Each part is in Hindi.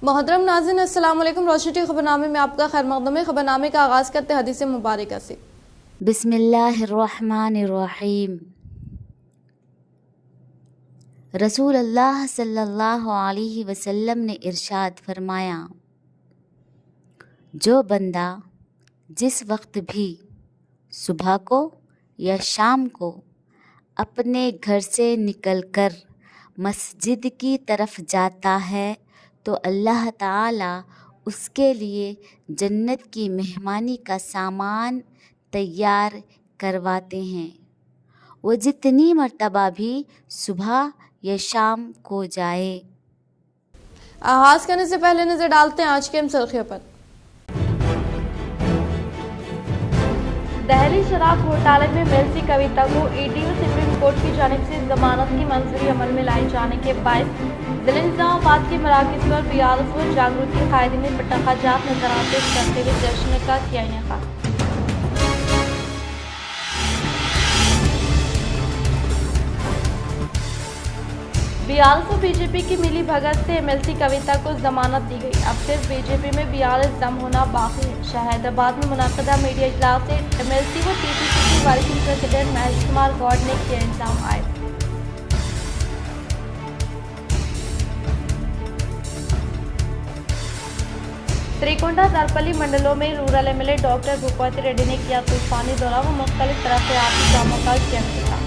मोहतरम नाज़रीन, अस्सलाम वालेकुम। रोशनी टी खबरनामे में आपका खैर मक़दम है। खबरनामे का आगाज़ करते हदीस मुबारक से। बिस्मिल्लाहिर्रहमानिर्रहीम। रसूल अल्लाह सल्लल्लाहु अलैहि वसल्लम ने इरशाद फरमाया, जो बंदा जिस वक्त भी सुबह को या शाम को अपने घर से निकलकर मस्जिद की तरफ जाता है तो अल्लाह ताला उसके लिए जन्नत की मेहमानी का सामान तैयार करवाते हैं। वो जितनी मर्तबा भी सुबह या शाम को जाए। आगाज़ करने से पहले नज़र डालते हैं आज के अहम सुर्खियों पर। दहली शराब घोटाले में मेल्सी कविता को ईडी और सुप्रीम कोर्ट की जानिब से जमानत की मंजूरी अमल में लाए जाने के बायस जिले निजामाबाद के मराकज़ पर बीआरएस व जागृति कायदे ने पटाखा जात नजराना पेश करते हुए जश्न का किया इनेकाद। बीआरएस और बीजेपी की मिली भगत से एमएलसी कविता को जमानत दी गई। अब सिर्फ बीजेपी में बीआरएस दम होना बाकी है। शाहिदाबाद में मुनक़दा मीडिया इजलास से एमएलसी व टीपीसी की वर्किंग प्रेसिडेंट महेश कुमार गौड़ ने किया इल्जाम आयद। त्रिकोंडा दरपल्ली मंडलों में rural MLA doctor Bhupathi Reddy ने किया तूफानी दौरा व मुख्तलिफ तरक्याती कामों का किया इफ्तिताह।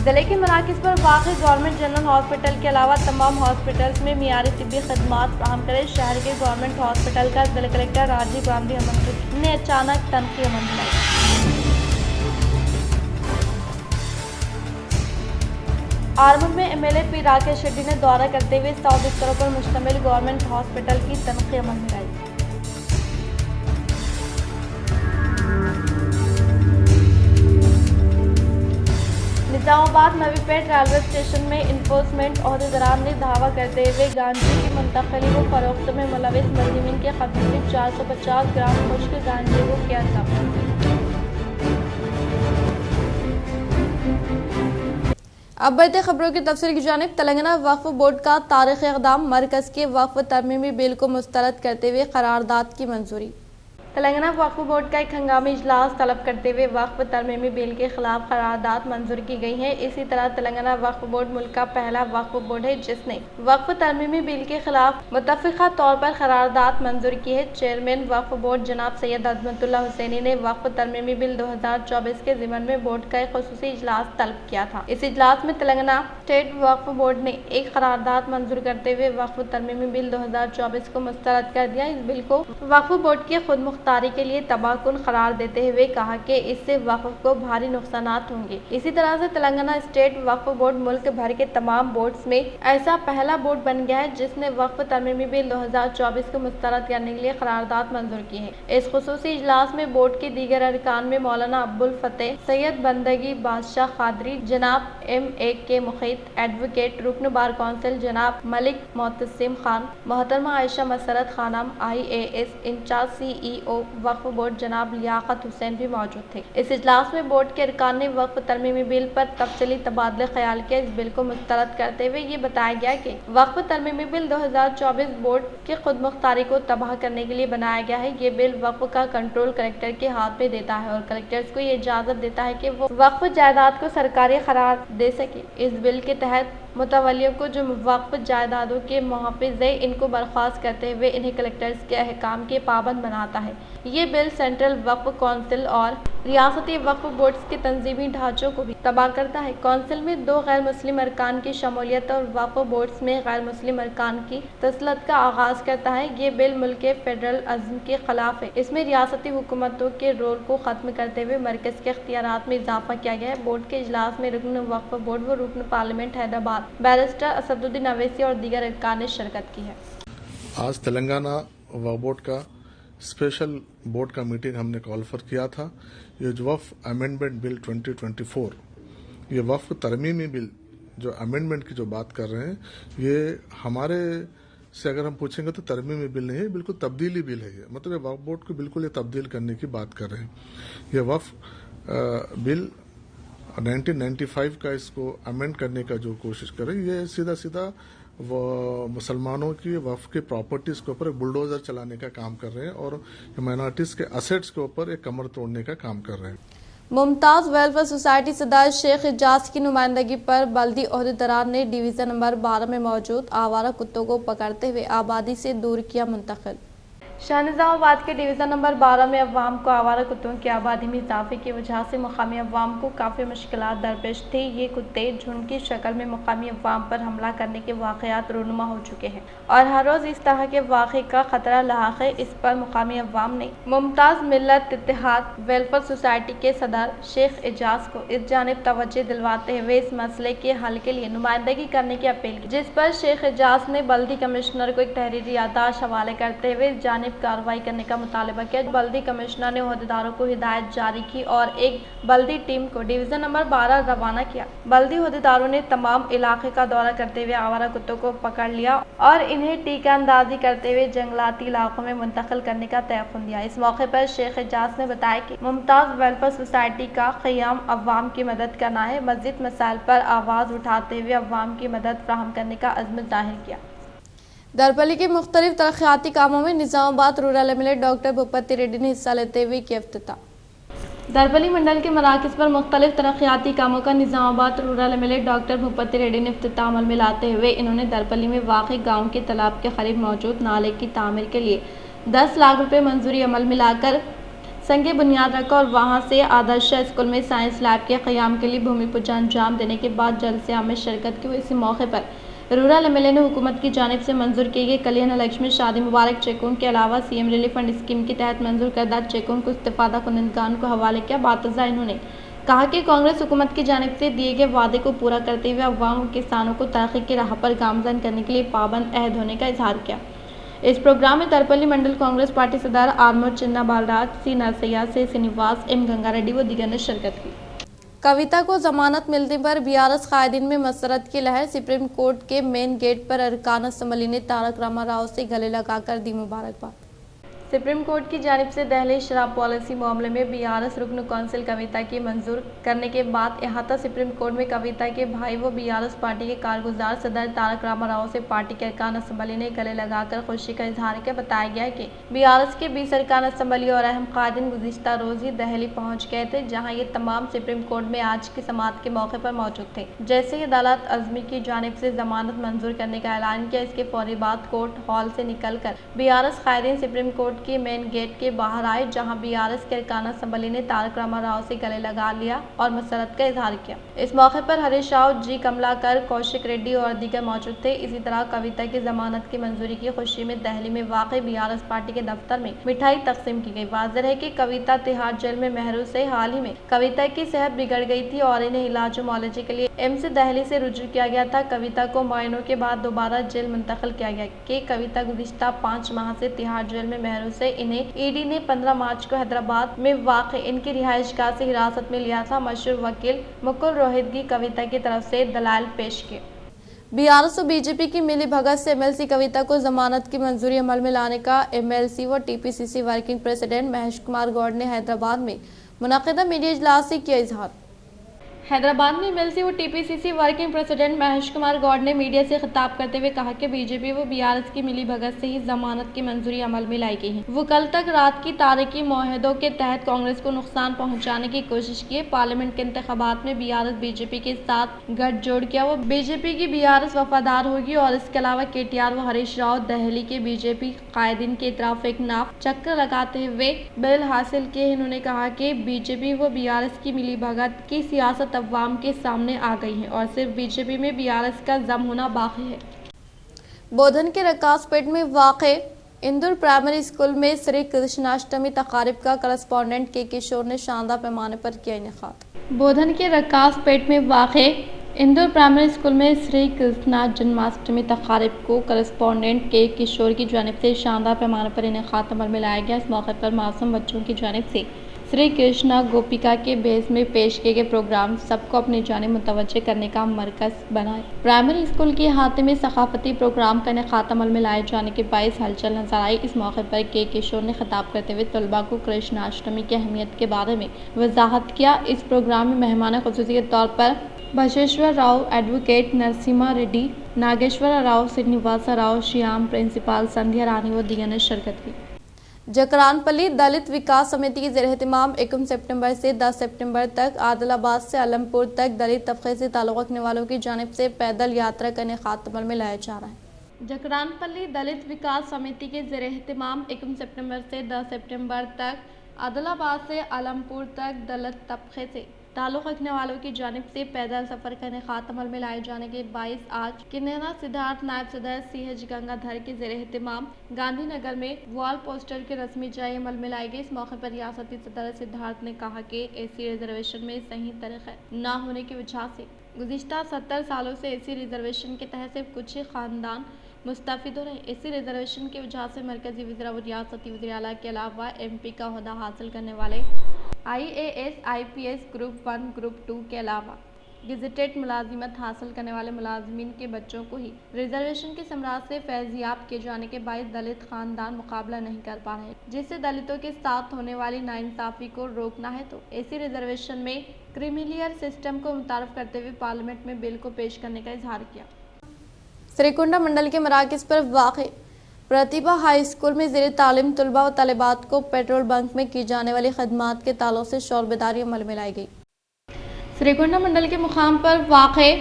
जिले के मराकज़ पर वाक़ई गवर्नमेंट जनरल हॉस्पिटल के अलावा तमाम हॉस्पिटल्स में मियारी तिब्बी खदमात फराहम करे। शहर के गवर्नमेंट हॉस्पिटल का जिला कलेक्टर राजीव गांधी अमन ने अचानक तनखी अमल में लाई। आरमूर में एमएलए पी राकेश रेड्डी ने दौरा करते हुए 100 बिस्तरों पर मुश्तमिल गवर्नमेंट हॉस्पिटल की तनखी अमल में लाई। निजामाबाद नवीपेट रेलवे स्टेशन में इन्फोर्समेंट अहदेदारान ने दावा करते हुए गांजे की मुंतकली व फरोख्त में मुलविस मुलजिमीन के कब्जे से 450 ग्राम खुश्क गांजे को किया जब्त। अब बढ़ते खबरों की तफसील की जानिब। तेलंगाना वक्फ बोर्ड का तारीखी इक़दाम, मरकज़ के वक्फ तरमीमी बिल को मुस्तरद करते हुए करारदाद की मंजूरी। तेलंगाना वक्फ बोर्ड का एक हंगामी इजलास तलब करते हुए वक्फ तरमीमी बिल के खिलाफ करारदाद मंजूर की गई है। इसी तरह तेलंगाना वक्फ बोर्ड मुल्क का पहला वक्फ बोर्ड है जिसने वक्फ तरमीमी बिल के खिलाफ मुतफ़िक़ा तौर पर करारदाद मंजूर की है। चेयरमैन वक्फ बोर्ड जनाब सैयद अज़मतुल्लाह हुसैनी ने वक्फ तरमीमी बिल 2024 के ज़िमन में बोर्ड का एक ख़ुसूसी इजलास तलब किया था। इस इजलास में तेलंगाना स्टेट वक्फ बोर्ड ने एक करारदाद मंजूर करते हुए वक्फ तरमीमी बिल 2024 को मुस्तरद कर दिया। इस बिल को वक्फ बोर्ड के खुद मुख्तारी के लिए तबाहकुन करार देते हुए कहा कि इससे वक्फ को भारी नुकसानात होंगे। इसी तरह से तेलंगाना स्टेट वक्फ बोर्ड मुल्क भर के तमाम बोर्ड्स में ऐसा पहला बोर्ड बन गया है जिसने वक्फ तरमीमी बिल 2024 को मुस्तरद करने के लिए करारदाद मंजूर की है। इस खुसूसी इजलास में बोर्ड के दीगर अरकान में मौलाना अब्दुल फतेह, सैयद बंदगी बादशाह कादरी, जनाब M.A.K. मुखीत, एडवोकेट रुकन बार कौंसिल जनाब मलिक मोतसिम खान, मोहतरमा Ayesha Masarrat Khanam, IAS in charge CEO Waqf board जनाब लियाकत हुसैन भी मौजूद थे। इस इजलास में बोर्ड के अरकान ने वक्फ तरमीमी बिल पर तफसीली तबादले ख्याल किया। इस बिल को मुस्तरद करते हुए ये बताया गया कि वक्फ तरमीमी बिल 2024 बोर्ड की खुद मुख्तारी को तबाह करने के लिए बनाया गया है। ये बिल वक्फ का कंट्रोल कलेक्टर के हाथ में देता है और कलेक्टर्स को ये इजाजत देता है कि वो वक्फ जायदाद को सरकारी करार दे सके। इस बिल के तहत मुतवल्लियों को जो वक्फ जायदादों के मुहाफिज है इनको बर्खास्त करते हुए इन्हें कलेक्टर्स के अहकाम के पाबंद बनाता है। ये बिल सेंट्रल वक्फ कौंसिल और रियासती वक्फ बोर्ड्स के तंजीमी ढांचों को भी तबाह करता है। कौंसिल में 2 गैर मुस्लिम अरकान की शमूलियत और वक्फ बोर्ड्स में गैर मुस्लिम अरकान की तसलत का आगाज़ करता है। ये बिल मुल्क के फेडरल अज़्म के खिलाफ है। इसमें रियासती हुकूमतों के रोल को ख़त्म करते हुए मरकज़ के इख्तियारात में इजाफा किया गया है। बोर्ड के इजलास में रुकन वक्फ बोर्ड व रुकन पार्लियामेंट हैदराबाद बैरिस्टर असदुद्दीन अवैसी और दीगर अरकान ने शिरकत की है। आज तेलंगाना वक्फ बोर्ड का स्पेशल बोर्ड का मीटिंग हमने कॉल फॉर किया था। ये जो वक्फ अमेंडमेंट बिल 2024, ये वक्फ तरमीमी बिल जो अमेंडमेंट की जो बात कर रहे हैं, ये हमारे से अगर हम पूछेंगे तो तरमीमी बिल नहीं है, बिल्कुल तब्दीली बिल है। ये मतलब वक्फ बोर्ड को बिल्कुल ये तब्दील करने की बात कर रहे हैं। ये वक्फ बिल 1995 का इसको अमेंड करने का जो कोशिश करें, ये सीधा सीधा वो मुसलमानों की वक्फ की प्रॉपर्टीज के ऊपर एक बुलडोजर चलाने का काम कर रहे हैं और माइनॉरिटीज के असेट्स के ऊपर एक कमर तोड़ने का काम कर रहे हैं। मुमताज वेलफेयर सोसाइटी सदर शेख एजाज की नुमाइंदगी पर बल्दी ओहदेदार ने डिवीजन नंबर 12 में मौजूद आवारा कुत्तों को पकड़ते हुए आबादी से दूर किया मुंतकिल। शाहनिजामाबाद के डिवीज़न नंबर 12 में अवाम को आवारा कुत्तों की आबादी में इजाफे की वजह से मुकामी अवाम को काफ़ी मुश्किलात दरपेश थी। ये कुत्ते झुंड की शक्ल में मुकामी अवाम पर हमला करने के वाक़यात रूनुमा हो चुके हैं और हर रोज़ इस तरह के वाक़े का ख़तरा लाहक है। इस पर मुकामी अवाम ने मुमताज़ मिल्लत इत्तेहाद वेलफेयर सोसाइटी के सदर शेख एजाज को इस जानिब तवज्जो दिलवाते हुए इस मसले के हल के लिए नुमाइंदगी करने की अपील की, जिस पर शेख एजाज ने बल्दी कमिश्नर को एक तहरीरी याददाश्त हवाले करते हुए जानिब कार्रवाई करने का मुतालबा किया। बल्दी कमिश्नर ने ओहदेदारों को हिदायत जारी की और एक बल्दी टीम को डिवीजन नंबर 12 रवाना किया। बल्दी ओहदेदारों ने तमाम इलाके का दौरा करते हुए आवारा कुत्तों को पकड़ लिया और इन्हें टीका अंदाजी करते हुए जंगलाती इलाकों में मुंतकिल करने का तयक़ुन दिया। इस मौके पर शेख एजाज ने बताया कि मुमताज वेलफेयर सोसाइटी का क़याम अवाम की मदद करना है। मज़ीद मसाइल पर आवाज़ उठाते हुए अवाम की मदद फराहम करने का अज़्म ज़ाहिर किया। दरपली के मुख्तलिफ तरक्याती कामों में Nizamabad rural MLA doctor Bhupathi Reddy ने हिस्सा लेते हुए किया इफ्तिताह। दरपली मंडल के मराकज़ पर मुख्तलिफ तरक्याती कामों का Nizamabad rural MLA doctor Bhupathi Reddy ने इफ्तिताह अमल में लाते हुए इन्होंने दरपली में वाक़ गाँव के तालाब के करीब मौजूद नाले की तामीर के लिए 10 लाख रुपये मंजूरी अमल में लाकर संगे बुनियाद रखा और वहां से आदर्श स्कूल में साइंस लैब के क़याम के लिए भूमि पूजन अंजाम देने के बाद जलसे आम में शिरकत की हुई। इसी मौके पर रूरल एमएलए ने हुकूमत की जानिब से मंजूर किए गए कल्याण लक्ष्मी शादी मुबारक चेकों के अलावा सीएम रिलीफ फंड स्कीम के तहत मंजूर करदा चेकों को इस्तिफादा कुनंदगान को हवाले किया। बातज़ा इन्होंने कहा कि कांग्रेस हुकूमत की जानिब से दिए गए वादे को पूरा करते हुए अवाम और किसानों को तरक्की की राह पर गामजन करने के लिए पाबंद अहद होने का इजहार किया। इस प्रोग्राम में दरपली मंडल कांग्रेस पार्टी सदर आरमोर चिन्ना बालराज, सी नरसैया, से श्रीनिवास, एम गंगारेड्डी व दीगर ने शिरकत की। कविता को जमानत मिलने पर बीआरएस कायदीन में मसरत की लहर। सुप्रीम कोर्ट के मेन गेट पर अरकान असम्बली ने तारक रामाराव से गले लगाकर दी मुबारकबाद। सुप्रीम कोर्ट की जानिब से दहलीज शराब पॉलिसी मामले में बीआरएस रुकन कौंसिल कविता की मंजूर करने के बाद इहाता सुप्रीम कोर्ट में कविता के भाई व बीआरएस पार्टी के कारगुजार सदर तारक रामाराव से पार्टी के अरकान असम्बली ने गले लगाकर खुशी का इजहार किया। बताया गया है कि बीआरएस के 20 अरकान असम्बली और अहम कायदीन गुज़िश्ता रोज ही दहली पहुँच गए थे, जहाँ ये तमाम सुप्रीम कोर्ट में आज की समाअत के मौके पर मौजूद थे। जैसे ही अदालत अज़मी की जानिब से जमानत मंजूर करने का ऐलान किया, इसके फौरी बाद कोर्ट हॉल से निकल कर बीआरएस कायदीन सुप्रीम कोर्ट के मेन गेट के बाहर आए, जहां बीआरएस के अरकान असम्बली ने तारक रामाराव से गले लगा लिया और मसरत का इजहार किया। इस मौके पर हरीश राव, जी कमलाकर, कौशिक रेड्डी और दीगर मौजूद थे। इसी तरह कविता की जमानत की मंजूरी की खुशी में दिल्ली में वाक़ बीआरएस पार्टी के दफ्तर में मिठाई तकसीम की गई। वाज़ेह है कि कविता तिहाड़ जेल में महरूज से हाल ही में कविता की सेहत बिगड़ गई थी और इन्हें इलाज मुआलजे के लिए एम्स दिल्ली से रुजू किया गया था। कविता को मुआयनों के बाद दोबारा जेल मुंतकिल किया गया कि कविता गुज़िश्ता 5 माह से तिहाड़ जेल में महरूज है। इन्हें ईडी ने 15 मार्च को हैदराबाद में वाक़ इनकी रिहाइशगाह से हिरासत में लिया था। मशहूर वकील मुकुल रोहितगी कविता की तरफ से दलाल पेश किए। बीआरएस और बीजेपी की मिली भगत से एमएलसी कविता को जमानत की मंजूरी अमल में लाने का एमएलसी व TPCC working president Mahesh Kumar Goud ने हैदराबाद में मुनाकिदा मीडिया इजलास से किया इजहार। हैदराबाद में एमएलसी व TPCC working president Mahesh Kumar Goud ने मीडिया से खिताब करते हुए कहा कि बीजेपी व बीआरएस की मिली भगत से ही जमानत की मंजूरी अमल में लाई गई है। वो कल तक रात की तारीखी मुआहदों के तहत कांग्रेस को नुकसान पहुंचाने की कोशिश की। पार्लियामेंट के इंतखाबात में बीआरएस बीजेपी के साथ गठजोड़ किया। वो बीजेपी की बीआरएस वफादार होगी और इसके अलावा केटीआर व हरीश राव दिल्ली के बीजेपी कायदीन के इतराफ एक नाफ चक्कर लगाते हुए बिल हासिल किए। इन्होंने कहा कि बीजेपी व बीआरएस की मिली भगत की सियासत अवाम के सामने आ गई है और सिर्फ बीजेपी में बीआरएस का जम होना बाकी है। बोधन के रकासपेट में वाक़े इंदौर प्राइमरी स्कूल में श्री कृष्णाष्टमी तकारीब का करस्पॉन्डेंट के किशोर ने शानदार पैमाने पर किया इनेकाद। बोधन के रकासपेट में वाक़े इंदौर प्राइमरी स्कूल में श्री कृष्णा जन्माष्टमी तकारीब को करस्पॉन्डेंट के किशोर की जानिब से शानदार पैमाने पर इनेकाद अमल में लाया गया। इस मौके पर मासूम बच्चों की जानिब से श्री कृष्णा गोपिका के बेस में पेश किए गए प्रोग्राम सबको अपनी जानिब मुतवज्जे करने का मरकज बनाए। प्राइमरी स्कूल के अहाते में सकाफती प्रोग्राम का इनेकाद अमल में लाए जाने के बायस हलचल नजर आई। इस मौके पर के किशोर ने खिताब करते हुए तलबा को कृष्णाष्टमी की अहमियत के बारे में वजाहत किया। इस प्रोग्राम में मेहमान खुसूसी के तौर पर बशेश्वर राव, एडवोकेट नरसिम्हा रेड्डी, नागेश्वर राव, श्रीनिवास राव, श्याम, प्रिंसिपल संध्या रानी व दीगर ने शिरकत की। जकरानपल्ली दलित विकास समिति के ज़ेर-ए-एहतिमाम 21 सितंबर से 10 सितंबर तक आदिलाबाद से आलमपुर तक दलित तबके से ताल्लुक़ रखने वालों की जानिब से पैदल यात्रा का इनेकाद अमल में लाया जा रहा है। जकरानपल्ली दलित विकास समिति के ज़ेर-ए-एहतिमाम 21 सितंबर से 10 सितंबर तक आदिलाबाद से आलमपुर तक दलित तबके से ताल्लुक़ रखने वालों की जानिब से पैदल सफ़र का इनेकाद अमल में लाए जाने के बायस आज किन्नरा सिद्धार्थ नायब सदर CH गंगाधर के ज़ेर-ए-एहतिमाम गांधीनगर में वॉल पोस्टर के रस्मी जाए अमल में लाए गए। इस मौके पर रियासती सदर सिद्धार्थ ने कहा कि एसी रिजर्वेशन में सही तरीक़ा न होने की वजह से गुज़िश्ता 70 सालों से एसी रिजर्वेशन के तहत सिर्फ कुछ ही ख़ानदान मुस्तफ़िद हो रहे। एसी रिजर्वेशन की वजह से मरकज़ी वज़ीर व रियासती वज़ीर आला के अलावा MP का ओहदा हासिल करने वाले IAS, IPS ग्रुप 1, ग्रुप 2 के अलावा गेजेटेड मुलाजिमत हासिल करने वाले मुलाजमीन के बच्चों को ही रिजर्वेशन के समरात से फैज़याब किए जाने के बाद दलित ख़ानदान मुकाबला नहीं कर पा रहे, जिससे दलितों के साथ होने वाली नाइंसाफ़ी को रोकना है तो एसी रिजर्वेशन में क्रीमीलेयर सिस्टम को मुतारफ़ करते हुए पार्लियामेंट में बिल को पेश करने का इजहार किया। श्रीकुंडा मंडल के मराकज़ पर वाक़े प्रतिभा हाई स्कूल में ज़ेर तालीम तलबा व तालिबात को पेट्रोल बंक में की जाने वाली खदमात के ताल्लुक़ से शोरबेदारी अमल में लाई गई। श्रीकुंडा मंडल के मुकाम पर वाक़े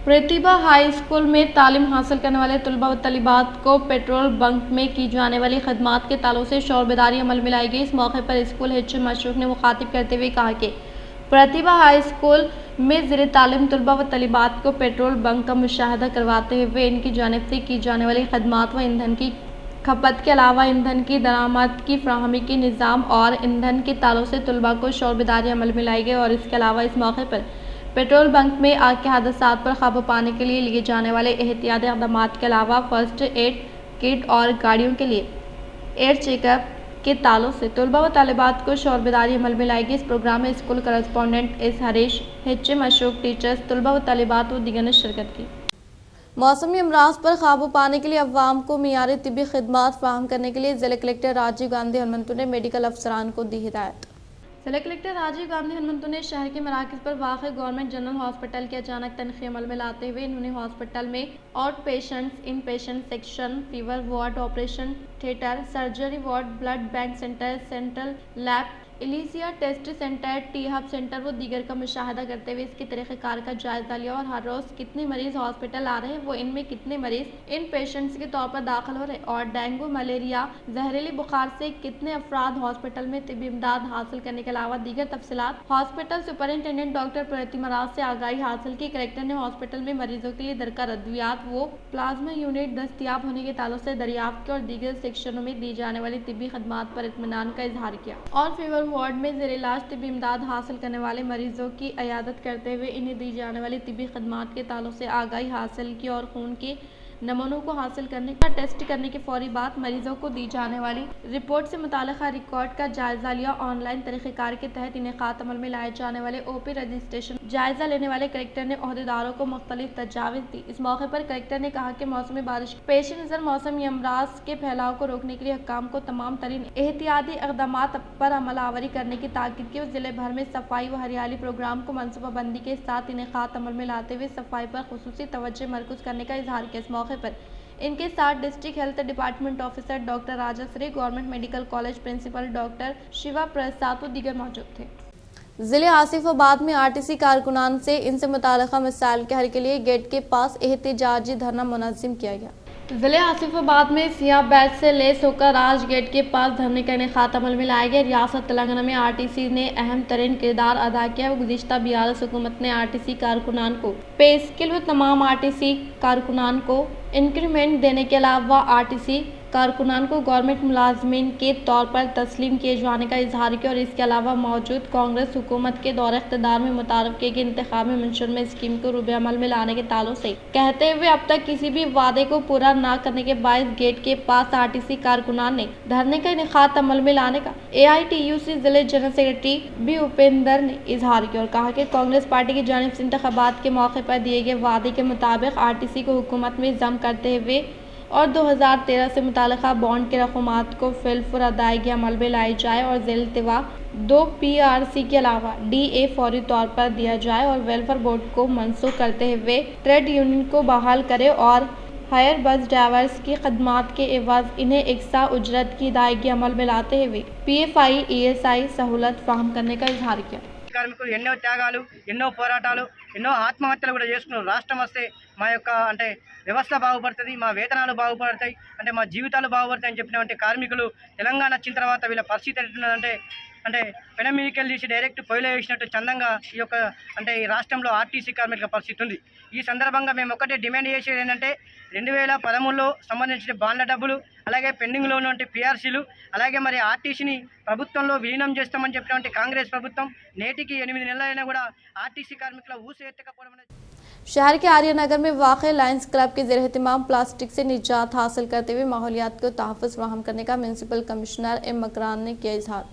प्रतिभा हाई स्कूल में तालीम हासिल करने वाले तलबा व तालिबात को पेट्रोल बंक में की जाने वाली खदमात के ताल्लुक़ से शोरबेदारी अमल में लाई गई। इस मौके पर स्कूल HM मशरूक ने मुखातिब करते हुए कहा कि प्रतिभा हाई स्कूल में ज़ेर तालीम तलबा व तालिबात को पेट्रोल बंक का मुशाहदा करवाते हुए इनकी जानिब से की जाने वाली खदमात व ईंधन की खपत के अलावा ईंधन की दरामद की फ्राहमी के निज़ाम और ईंधन के ताल्लुक़ से तलबा को शोरबेदारी अमल में लाई गई। और इसके अलावा इस मौके पर पेट्रोल बंक में आग के हादसात पर काबू पाने के लिए लिए जाने वाले एहतियाती इक़दामात के अलावा फर्स्ट एड किट और गाड़ियों के लिए एयर चेकअप के ताल्लुक़ से तलबा व तालिबात को शोरबेदारी अमल में लाई गई। इस प्रोग्राम में school correspondent S Harish, HM Ashok, teachers, तलबा व तालिबात व दीगर ने शिरकत की। मौसमी अमराज पर काबू पाने के लिए अवाम को मियारी तिब्बी खिदमात फराहम करने के लिए ज़िला कलेक्टर राजीव गांधी हनुमंतु ने मेडिकल अफसरान को दी हिदायत। ज़िला कलेक्टर राजीव गांधी हनुमंतु ने शहर के मराकज़ पर वाक़ गवर्नमेंट जनरल हॉस्पिटल के अचानक तनख़ी अमल में लाते हुए इन्होंने हॉस्पिटल में out patients, in patient section, fever ward, operation theatre, surgery ward, blood bank centre, central lab, ELISA test centre, T hub centre व दीगर का मुशाहदा करते हुए इसके तरीक़ेकार का जायज़ा लिया और हर रोज़ कितने मरीज़ हॉस्पिटल आ रहे हैं, वो इनमें कितने मरीज़ इन पेशेंट्स के तौर पर दाखिल हो रहे और डेंगू, मलेरिया, जहरीली बुखार से कितने अफराद हॉस्पिटल में तिब्बी इमदाद हासिल करने के अलावा दीगर तफसीलात हॉस्पिटल सुपरिटेंडेंट डॉक्टर प्रति मराज से आगाही हासिल की। कलेक्टर ने हॉस्पिटल में मरीजों के लिए दरकार अद्वियात वो प्लाज्मा यूनिट दस्तियाब होने के ताल्लुक से दरियाफ्त के और दीगर सेक्शनों में दी जाने वाली तिब्बी खदमात पर इत्मीनान का इजहार किया और फीवर वार्ड में ज़ेर इलाज तिब्बी इमदाद हासिल करने वाले मरीजों की इयादत करते हुए इन्हें दी जाने वाली तिब्बी खदमात के ताल्लुक से आगाही हासिल की और खून के नमूनों को हासिल करने का टेस्ट करने के फौरी बाद मरीजों को दी जाने वाली रिपोर्ट से मुताल्लिक़ा रिकॉर्ड का जायजा लिया। ऑनलाइन तरीक़ेकार के तहत इनेकाद अमल में लाए जाने वाले OP रजिस्ट्रेशन जायजा लेने वाले कलेक्टर ने ओहदेदारों को मुख्तलिफ तजावीज़ दी। इस मौके पर कलेक्टर ने कहा कि मौसमी बारिश पेश नज़र मौसमी अमराज के फैलाव को रोकने के लिए हुक्काम को तमाम तरीन एहतियाती इक़दामात पर अमल आवरी करने की ताकीद की। ज़िले भर में सफाई व हरियाली प्रोग्राम को मनसूबाबंदी के साथ इनेकाद अमल में लाते हुए सफाई पर खुसूसी तवज्जो मरकूज़ करने का इजहार किया। इस मौके पर इनके साथ district health department officer doctor Rajashri, government medical college principal doctor Shiva Prasad व दीगर मौजूद थे। ज़िले आसिफाबाद में RTC कारकुनान से इनसे मुताल्लिक़ा मसाइल के हल के लिए गेट के पास एहतिजाजी धरना मुनज़्ज़म किया गया। ज़िले आसिफाबाद में सियाह बैच से लेस होकर राज गेट के पास धरने का इनेकाद अमल में लाया गया। रियासत तेलंगाना में RTC ने अहम तरीन किरदार अदा किया। गुज़िश्ता 42 हुकूमत ने RTC कारकुनान को पे स्केल व तमाम RTC कारकुनान को इंक्रीमेंट देने के अलावा RTC कारकुनान को गवर्नमेंट मुलाजमीन के तौर पर तस्लीम किए जाने का इजहार किया और इसके अलावा मौजूद कांग्रेस हुकूमत के दौर इख्तिदार में मुतारफ किए गए इंतखाबी मंशूर में स्कीम को रूबे अमल में लाने के ताल्लुक से कहते हुए अब तक किसी भी वादे को पूरा न करने के बायस गेट के पास आरटीसी कारकुनान ने धरने का इनेकाद अमल में लाने का AITUC जिले जनरल सेक्रेटरी बी उपेंद्र ने इजहार किया और कहा कि कांग्रेस पार्टी की जानिब से इंतखाबात के मौके पर दिए गए वादे के मुताबिक आरटीसी को हुकूमत में जम करते हुए और 2013 से मुताल्लिका बॉन्ड के रकूमात को फिलफुर अदायगी अमल में लाई जाए और ज़िल-तिवा 2 PRC के अलावा DA फौरी तौर पर दिया जाए और वेलफेयर बोर्ड को मनसूख करते हुए ट्रेड यूनियन को बहाल करे और हायर बस ड्राइवर्स की खदमात के एवज इन्हें एकसा उजरत की अदायगी अमल में लाते हुए PFI ESI सहूलत फराहम करने का इजहार किया। కార్మికులు ఎన్నో త్యాగాలు ఎన్నో పోరాటాలు ఎన్నో ఆత్మహత్యలు కూడా చేసుకున్నారు. రాష్ట్రం వస్తే మా యొక్క అంటే వ్యవస్థ బాగుపడుతుంది, మా వేతనాలు బాగుపడతాయి, అంటే మా జీవితాలు బాగుపడతాయి అని చెప్పినటువంటి కార్మికులు తెలంగాణ వచ్చిన తర్వాత వీళ్ళ పరిస్థితి ఎట్లున్నదంటే అంటే పెన మీదికెళ్ళి తీసి డైరెక్ట్ పొయ్యిలో వేసినట్టు చందంగా ఈ యొక్క అంటే ఈ రాష్ట్రంలో ఆర్టీసీ కార్మికుల పరిస్థితి ఉంది. ఈ సందర్భంగా మేము ఒకటే డిమాండ్ చేసేది ఏంటంటే 2013లో సంబంధించిన బాండ్ల డబ్బులు అలాగే పెండింగ్లో ఉన్నటువంటి PRCలు అలాగే మరి ఆర్టీసీని ప్రభుత్వంలో విలీనం చేస్తామని చెప్పినటువంటి కాంగ్రెస్ ప్రభుత్వం నేటికి 8 నెలలైనా కూడా ఆర్టీసీ కార్మికుల ఊసు ఎత్తకపోవడం అనేది शहर के आर्यनगर में वाक़ लायंस क्लब के ज़ेर-एहतिमाम प्लास्टिक से निजात हासिल करते हुए माहौलियात को तहफ़्फ़ुज़ फराहम करने का म्यूनसिपल कमिश्नर M मकरान ने किया इजहार।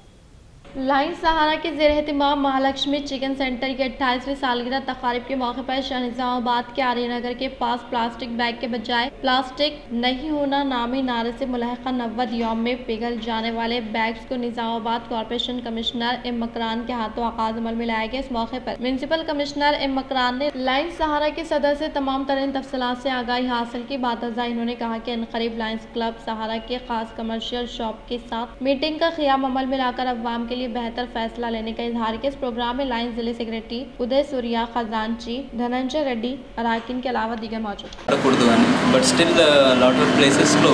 लायंस सहारा के ज़ेर-एहतिमाम महालक्ष्मी चिकन सेंटर की 28वीं सालगिरह तक़रीब के मौके पर शहर निज़ामाबाद के आर्यनगर के पास प्लास्टिक बैग के बजाय प्लास्टिक नहीं होना नामी नारे से मुल्हक़ा 90 यौम में पिघल जाने वाले बैग्स को Nizamabad corporation commissioner M Makran के हाथों आगाज अमल में लाया गया। इस मौके पर म्यूनसिपल कमिश्नर M मकरान ने लायंस सहारा के सदर से तमाम तरीन तफसीलात से आगाही हासिल की। बात अज़ा इन्होंने कहा कि अनक़रीब लायंस क्लब सहारा के खास कमर्शियल शॉप के साथ मीटिंग का क़याम अमल में लाकर अवाम के लिए बेहतर फैसला लेने का इजहार किया। इस प्रोग्राम में लायंस जिले सेक्रेटरी उदय सूर्या, खजांची धनंजय रेड्डी, अराकिन के अलावा दीगर मौजूद। But still lot of places low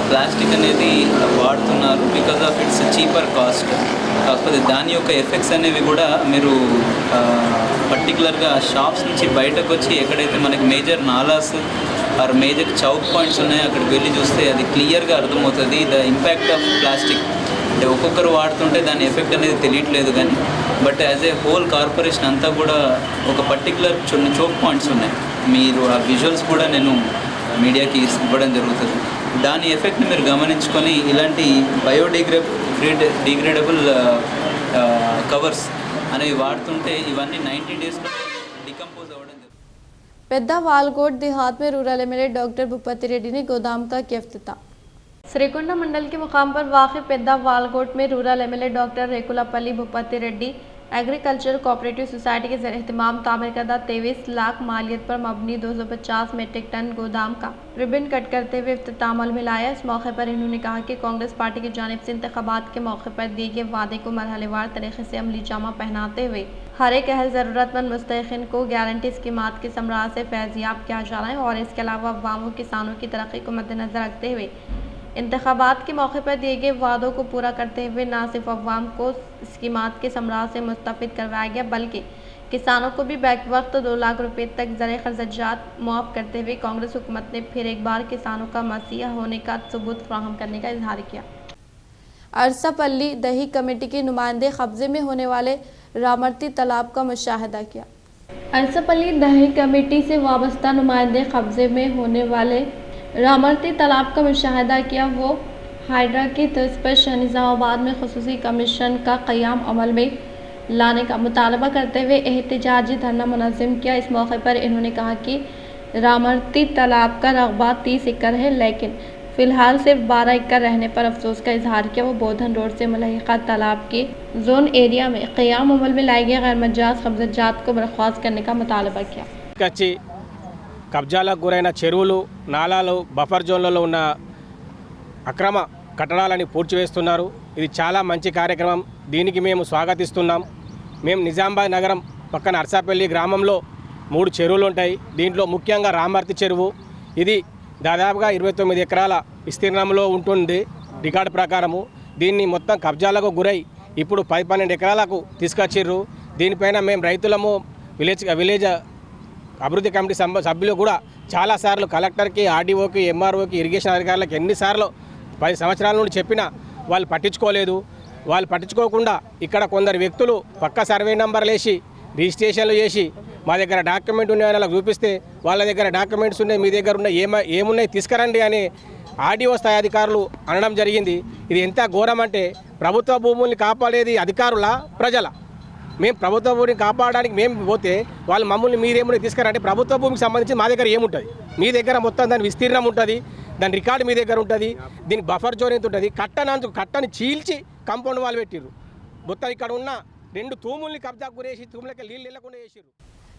plastic అనేది వాడుతున్నారు because of it's cheaper cost. కాకపోతే దాని యొక్క ఎఫెక్ట్స్ అనేవి కూడా మీరు పర్టికులర్గా షాప్స్ నుంచి బయటకు వచ్చి ఎక్కడైతే మనకి major nalas or major chowk points ఉన్నాయో అక్కడికి వెళ్ళి చూస్తే అది క్లియర్గా అర్థమవుతుంది ద ఇంపాక్ట్ ఆఫ్ ప్లాస్టిక్. అంటే ఒక్కొక్కరు వాడుతుంటే దాని ఎఫెక్ట్ అనేది తెలియట్లేదు కానీ but as a whole corporation అంతా కూడా ఒక పర్టికులర్ కొన్ని చోక్ పాయింట్స్ ఉన్నాయి. మీరు ఆ విజువల్స్ కూడా నేను మీడియాకి ఇవ్వడం జరుగుతుంది. దాని ఎఫెక్ట్ని మీరు గమనించుకొని ఇలాంటి బయోడిగ్రేడబుల్ కవర్స్ అనేవి వాడుతుంటే ఇవన్నీ 90 డేస్లో డికంపోజ్ అవ్వడం జరుగుతుంది. पेद्दा वालकोट देहात में rural MLA doctor Bhupathi Reddy ने गोदाम का किया इफ्तिताह। श्रीकुंडा मंडल के मुकाम पर वाक़ पेद्दा वालकोट में rural MLA doctor Rekulapalli Bhupathi Reddy agriculture cooperative society के ज़ेर-एहतिमाम तामीर करदा 23 लाख मालियत पर मबनी 250 मीट्रिक टन गोदाम का रिबन कट करते हुए इफ्तिताह अमल में लाया। इस मौके पर इन्होंने कहा कि कांग्रेस पार्टी की जानिब से इंतखाबात के मौके पर दिए गए वादे को मरहलेवार तरीके से अमली जामा पहनाते हुए हर एक अहल ज़रूरतमंद मुस्तहिक़ीन को गारंटी स्कीमात के समराज से फैज़याब किया जा रहा है और इसके अलावा अवाम व किसानों की तरक्की को मद्देनज़र रखते हुए इंतखाबात के मौके पर दिए गए वादों को पूरा करते हुए न सिर्फ अवाम को स्कीमात के समराज से मुस्तफ़िद करवाया गया बल्कि किसानों को भी बैक वक्त 2 लाख रुपए तक ज़र खर्चात मुआफ़ करते हुए कांग्रेस हुकूमत ने फिर एक बार किसानों का मसीहा होने का सबूत फराहम करने का इजहार किया। अरसापल्ली दही कमेटी के नुमाइंदे कब्जे में होने वाले रामर्ती तालाब का मुशाहिदा किया। अरसापल्ली दही कमेटी से वाबस्ता नुमाइंदे कब्जे में होने वाले रामर्ती तालाब का मुशाहिदा किया। वो हाइड्रा की तर्ज पर शहर निज़ामाबाद में खुसूसी कमीशन का क़याम अमल में लाने का मुतालबा करते हुए एहतजाजी धरना मुनज़्ज़म किया। इस मौके पर इन्होंने कहा कि रामर्ती तालाब का रकबा 30 एकड़ है लेकिन फ़िलहाल सिर्फ 12 एकड़ रहने पर अफसोस का इजहार किया। वो बोधन रोड से मुल्हिक़ा तालाब के जोन एरिया में क़याम अमल में लाई गई गैर मजाज कब्ज़ात को बर्खास्त करने का मुतालबा किया। కబ్జాలకు గురైన చెరువులు నాలాలు బఫర్ జోన్లలో ఉన్న అక్రమ కట్టడాలని పూడ్చివేస్తున్నారు. ఇది చాలా మంచి కార్యక్రమం. దీనికి మేము స్వాగతిస్తున్నాం. మేము నిజామాబాద్ నగరం పక్కన అర్సాపల్లి గ్రామంలో 3 చెరువులు ఉంటాయి. దీంట్లో ముఖ్యంగా రామర్తి చెరువు ఇది దాదాపుగా 29 ఎకరాల విస్తీర్ణంలో ఉంటుంది రికార్డు ప్రకారము. దీన్ని మొత్తం కబ్జాలకు గురై ఇప్పుడు 10-12 ఎకరాలకు తీసుకొచ్చిర్రు. దీనిపైన మేము రైతులము విలేజ్ అభివృద్ధి కమిటీ సభ్యులు కూడా చాలాసార్లు కలెక్టర్కి, ఆర్డీఓకి, ఎంఆర్ఓకి, ఇరిగేషన్ అధికారులకు ఎన్నిసార్లు 10 సంవత్సరాల నుండి చెప్పినా వాళ్ళు పట్టించుకోలేదు. వాళ్ళు పట్టించుకోకుండా ఇక్కడ కొందరు వ్యక్తులు పక్క సర్వే నెంబర్లు వేసి రిజిస్ట్రేషన్లు చేసి మా దగ్గర డాక్యుమెంట్ ఉన్నాయని వాళ్ళకి చూపిస్తే వాళ్ళ దగ్గర డాక్యుమెంట్స్ ఉన్నాయి, మీ దగ్గర ఉన్న ఏమున్నాయి తీసుకురండి అని ఆర్డీఓ స్థాయి అధికారులు అనడం జరిగింది. ఇది ఎంత ఘోరం అంటే ప్రభుత్వ భూముల్ని కాపాడేది అధికారుల, ప్రజల. మేము ప్రభుత్వ భూమిని కాపాడడానికి మేము పోతే వాళ్ళు మమ్మల్ని మీరేమున్నాయి తీసుకురంటే ప్రభుత్వ భూమికి సంబంధించి మా దగ్గర ఏముంటుంది? మీ దగ్గర మొత్తం దాని విస్తీర్ణం ఉంటుంది, దాని రికార్డు మీ దగ్గర ఉంటుంది, దీనికి బఫర్ జోన్ ఎంత ఉంటుంది, కట్టని చీల్చి కాంపౌండ్ వాళ్ళు పెట్టిర్రు. మొత్తం ఇక్కడ ఉన్న 2 తూముల్ని కబ్జా గురేసి తూములకి నీళ్ళు వెళ్ళకుండా చేసిర్రు.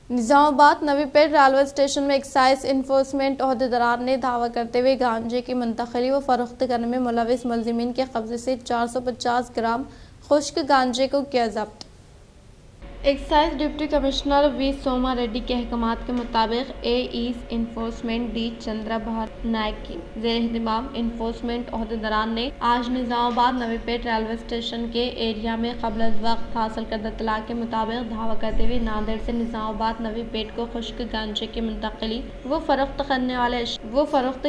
निजामाबाद नवीपेट रेलवे स्टेशन में एक्साइज इन्फोर्समेंट अहदेदार ने दावा करते हुए गांजे की मुंतकली व फरोख्त करने में मुलविस मुलजिमीन के कब्जे से 450 ग्राम खुश्क गांजे को किया जब्त। Excise deputy commissioner we Soma Reddy के अहकामात के मुताबिक एईस इन्फोर्समेंट डी चंद्रा भट्ट नायक की ज़ेर-ए-इहतिमाम इन्फोर्समेंट अहदेदारान ने आज निजामाबाद नवीपेट रेलवे स्टेशन के एरिया में क़ब्ल अज़ वक्त हासिल करदा इत्तला के मुताबिक धावा करते हुए नांदेड़ से निजामाबाद नवीपेट को खुश्क गांजे की मुंतकली वो फरोख्त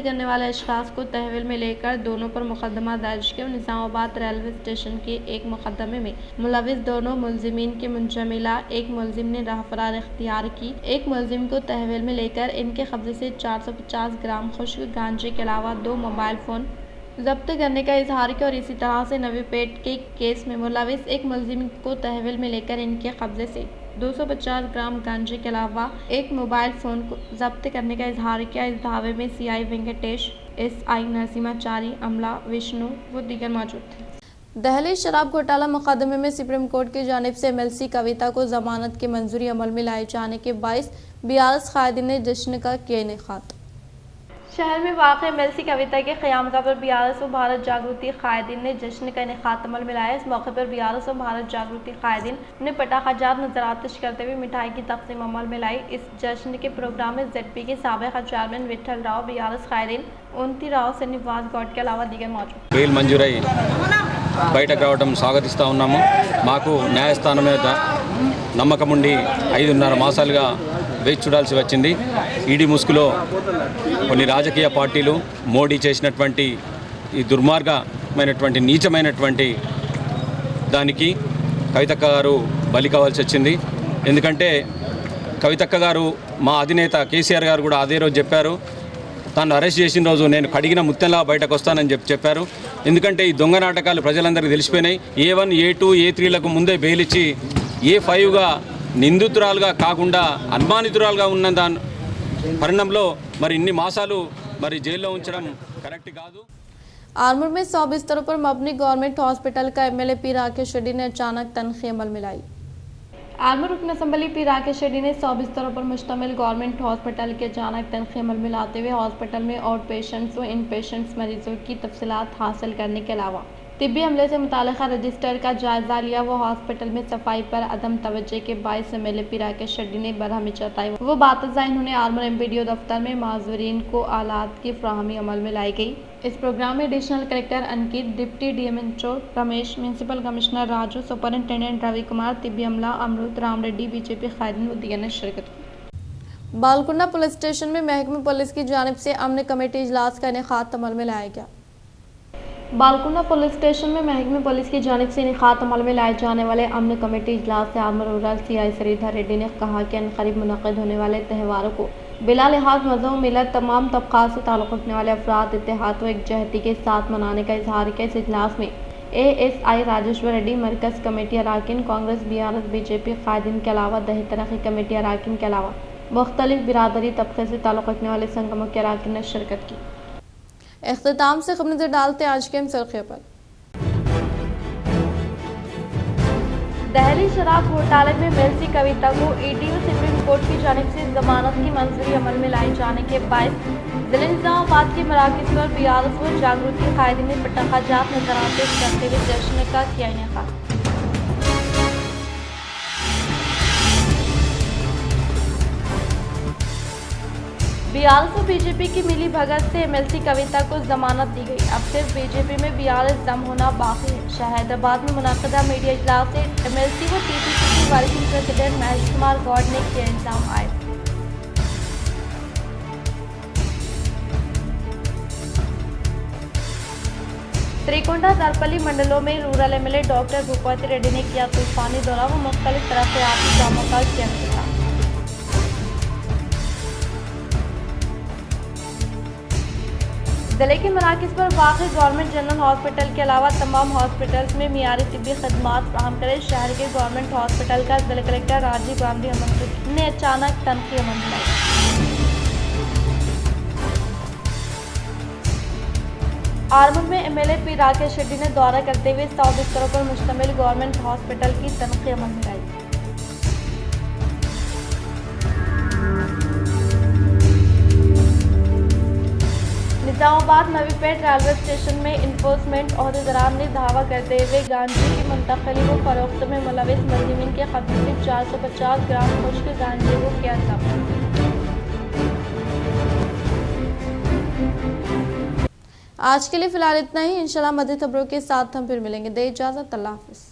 करने वाले अशखास को तहवील में लेकर दोनों पर मुकदमा दर्ज किया। निजामाबाद रेलवे स्टेशन के एक मुकदमे में मुलविस दोनों मुलजिमीन के मुंजमिला एक मुलजिम ने राह फरार इख्तियार की। एक मुलजिम को तहवील में लेकर इनके कब्जे से 450 ग्राम खुश्क गांजे के अलावा 2 मोबाइल फ़ोन जब्त करने का इजहार किया और इसी तरह से नवीपेट के केस में मुलविस एक मुलजिम को तहवील में लेकर इनके कब्जे से 250 ग्राम गांजे के अलावा एक मोबाइल फ़ोन को जब्त करने का इजहार किया। इस दावे में सीआई वेंकटेश, एसआई नरसिम्हाचारी, अमला विष्णु व दीगर मौजूद थे। दहली शराब घोटाला मुकदमे में सुप्रीम कोर्ट की जानिब से एमएलसी कविता को जमानत की मंजूरी अमल में लाए जाने के बायस बीआरएस कायदीन ने जश्न का किया इनेकाद। शहर में वाक़ एमएलसी कविता के क़यामगाह पर बीआरएस व भारत जागृति कायदीन ने जश्न का इनेकाद अमल में लाया। इस मौके पर बीआरएस व भारत जागृति कायदीन ने पटाखाजात नजर आतिश करते हुए मिठाई की तकसीम अमल में लाई। इस जश्न के प्रोग्राम में जेडपी के साबिक़ चेयरमैन विठल राव, बीआरएस कायदीन उन्ती राव, श्रीनिवास गौड के अलावा दीगर मौजूद। बेल मंजूरై బయటకు రావడం స్వాగతిస్తూ ఉన్నాము। మాకు న్యాయస్థానం మీద నమ్మకం ఉండి 5.5 మాసాలుగా వేచి చూడాల్సి వచ్చింది। ఈడీ ముసుగులో కొన్ని రాజకీయ పార్టీలు మోడీ చేసినటువంటి ఈ దుర్మార్గమైనటువంటి నీచమైనటువంటి దానికి కవితక్క గారు బలి కావాల్సి వచ్చింది। ఎందుకంటే కవితక్క గారు మా అధినేత కేసీఆర్ గారు కూడా అదే రోజు చెప్పారు, తాను అరెస్ట్ చేసిన రోజు నేను కడిగిన ముత్యంలా బయటకు వస్తానని చెప్పారు। ఎందుకంటే ఈ దొంగ నాటకాలు ప్రజలందరికీ తెలిసిపోయినాయి। A1, A2, A3లకు ముందే బెయిల్ ఇచ్చి A5గా నిందితురాలుగా కాకుండా అనుమానితురాలుగా ఉన్న దాని పరిణామంలో మరి ఇన్ని మాసాలు మరి జైల్లో ఉంచడం కరెక్ట్ కాదు। आर्मूर में 100 बिस्तरों पर मबनी गवर्नमेंट हॉस्पिटल का एमएलए पी राकेश रेड्डी ने अचानक तनख्वाही अमल में लाई। आर्मूर रुकन असम्बली पी राकेश रेड्डी ने 100 बिस्तरों पर मुश्तमिल गवर्नमेंट हॉस्पिटल के अचानक तनख्वाही अमल में लाते हुए हॉस्पिटल में आउट पेशेंट्स व इन पेशेंट्स मरीजों की तफसीलात हासिल करने के अलावा तिब्बी अमले से मुताल्लिक़ा रजिस्टर का जायज़ा लिया। वो हॉस्पिटल में सफाई पर अदम तवज्जो के बायस एमएलए पी राकेश रेड्डी ने बरहमी जताई। वो बात इन्होंने आर्मूर एमपीडीओ दफ्तर में माजूरीन को आलात की फ्राहमी अमल में लाई गई। इस प्रोग्राम में additional collector Ankit, deputy DMHO Ramesh, municipal commissioner Raju, superintendent Ravi Kumar, तिब्बी अमला अमृत राम रेड्डी, बीजेपी कायदीन व दीगर ने शिरकत की। बालकुंडा पुलिस स्टेशन में महकमे पुलिस की जानिब से अमन कमेटी इजलास का इनेकाद अमल में लाया गया। बालकुंडा पुलिस स्टेशन में महकमे पुलिस की जानिब से इनेकाद अमल में लाए जाने वाले अमन कमेटी इजलास से आर्मर रूरल सीआई श्रीधर रेड्डी ने कहा कि अनकरीब मुनक़िद होने वाले त्योहारों को बिला लिहाज मज़हब मिलत तमाम तबक़ात से ताल्लुक़ रखने वाले अफराद इत्तेहाद व एकजहती के साथ मनाने का इजहार किया। इस इजलास में एएसआई राजेश्वर रेड्डी, मरकज़ कमेटी अराकीन, कांग्रेस, बीआरएस, बीजेपी कायदीन के अलावा दही तरक्की कमेटी अराकीन के अलावा मुख्तलिफ बिरादरी तबक़े से ताल्लुक़ रखने वाले संगमों के अराकीन ने शिरकत की। इख्तिताम से खबर नजर डालते आज के सुर्खियों पर। दहली शराब घोटाले में एमएलसी कविता को ईडी व सुप्रीम कोर्ट की जानिब से जमानत की मंजूरी अमल में लाए जाने के बायस जिले निजामाबाद के मराकज़ पर बीआरएस व जागृति कायदीन ने पटाखाजात नजरातिश करते हुए जश्न का किया इनेकाद। बीआरएस व बीजेपी की मिली भगत से एमएलसी कविता को जमानत दी गई। अब सिर्फ बीजेपी में बीआरएस दम होना बाकी है। शहदाबाद में मुनक़दा मीडिया इजलास से एमएलसी व टीपीसी के वर्किंग प्रेसिडेंट महेश कुमार गौड ने किया इल्ज़ाम आयद। त्रिकोंडा दरपल्ली मंडलों में rural MLA doctor Bhupathi Reddy ने किया तूफानी दौरा व मुख्तलिफ तरक्याती कामों का किया इंतजाम। जिले के मराकज़ पर वाक़ गवर्नमेंट जनरल हॉस्पिटल के अलावा तमाम हॉस्पिटल्स में मियारी तिब्बी खदमात फराहम करे शहर के गवर्नमेंट हॉस्पिटल का जिला कलेक्टर राजीव गांधी ने अचानक तनखी अमल बनाई। आरमूर में एमएलए पी राकेश रेड्डी ने दौरा करते हुए 100 बिस्तरों पर मुश्तमिल गवर्नमेंट हॉस्पिटल की तनखी अमल बनाई। निजामाबाद नवीपेट रेलवे स्टेशन में इन्फोर्समेंट अहदेदारान ने दावा करते हुए गांजे की मुंतकली व फरोख्त में मुलविस मुलजिमीन के कब्जे से 450 ग्राम खुश्क गांजे को किया जब्त। आज के लिए फिलहाल इतना ही। इंशाल्लाह मज़ीद खबरों के साथ हम फिर मिलेंगे। दे इजाज़त, अल्लाह हाफ़िज़।